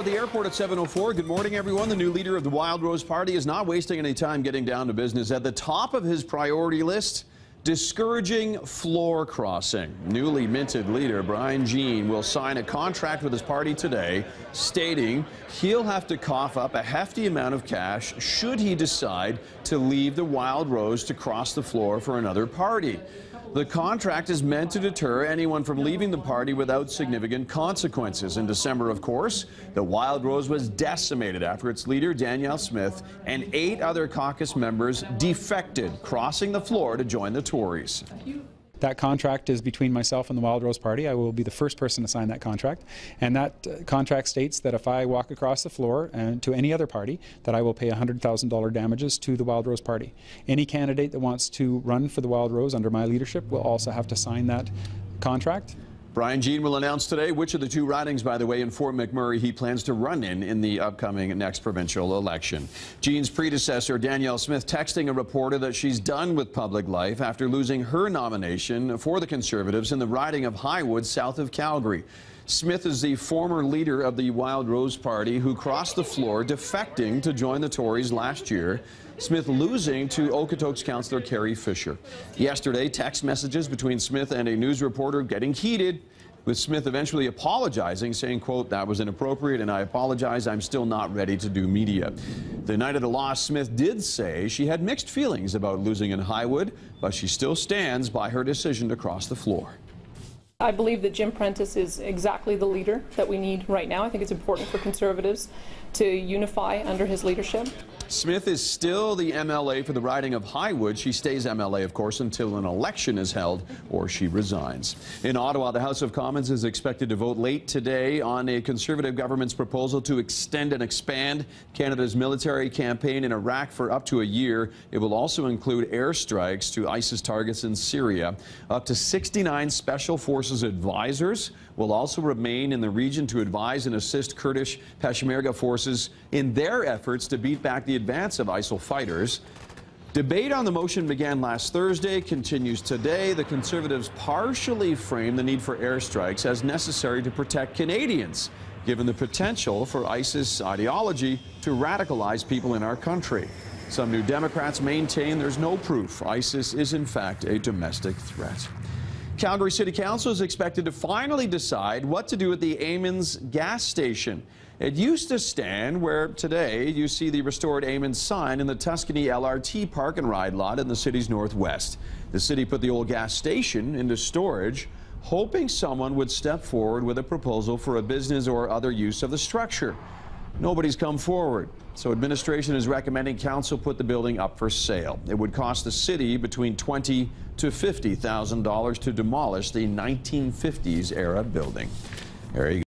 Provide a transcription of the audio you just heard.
at the airport at 7:04. Good morning, everyone. The new leader of the Wild Rose Party is not wasting any time getting down to business. At the top of his priority list, discouraging floor crossing. Newly minted leader Brian Jean will sign a contract with his party today, stating he'll have to cough up a hefty amount of cash should he decide to leave the Wild Rose to cross the floor for another party. The contract is meant to deter anyone from leaving the party without significant consequences. In December, of course, the Wild Rose was decimated after its leader, Danielle Smith, and 8 other caucus members defected, crossing the floor to join the Tories. That contract is between myself and the Wild Rose Party. I will be the first person to sign that contract. And that contract states that if I walk across the floor and to any other party, that I will pay $100,000 damages to the Wild Rose Party. Any candidate that wants to run for the Wild Rose under my leadership will also have to sign that contract. Brian Jean will announce today which of the 2 ridings, by the way, in Fort McMurray he plans to run in the upcoming next provincial election. Jean's predecessor, Danielle Smith, texting a reporter that she's done with public life after losing her nomination for the Conservatives in the riding of Highwood, south of Calgary. Smith is the former leader of the Wild Rose Party who crossed the floor, defecting to join the Tories last year. Smith losing to Okotoks councillor Carrie Fisher. Yesterday, text messages between Smith and a news reporter getting heated, with Smith eventually apologizing, saying, quote, "That was inappropriate and I apologize. I'm still not ready to do media." The night of the loss, Smith did say she had mixed feelings about losing in Highwood, but she still stands by her decision to cross the floor. I believe that Jim Prentice is exactly the leader that we need right now. I think it's important for Conservatives to unify under his leadership. Smith is still the MLA for the riding of Highwood. She stays MLA, of course, until an election is held or she resigns. In Ottawa, the House of Commons is expected to vote late today on a Conservative government's proposal to extend and expand Canada's military campaign in Iraq for up to a year. It will also include airstrikes to ISIS targets in Syria. Up to 69 Special Forces advisors will also remain in the region to advise and assist Kurdish Peshmerga forces in their efforts to beat back the advance of ISIL fighters. Debate on the motion began last Thursday, continues today. The Conservatives partially frame the need for airstrikes as necessary to protect Canadians, given the potential for ISIS ideology to radicalize people in our country. Some New Democrats maintain there's no proof ISIS is in fact a domestic threat. Calgary City Council is expected to finally decide what to do with the Amons gas station. It used to stand where today you see the restored Amons sign in the Tuscany LRT park and ride lot in the city's northwest. The city put the old gas station into storage, hoping someone would step forward with a proposal for a business or other use of the structure. Nobody's come forward, so administration is recommending council put the building up for sale. It would cost the city between $20,000 to $50,000 to demolish the 1950s era building. There you go.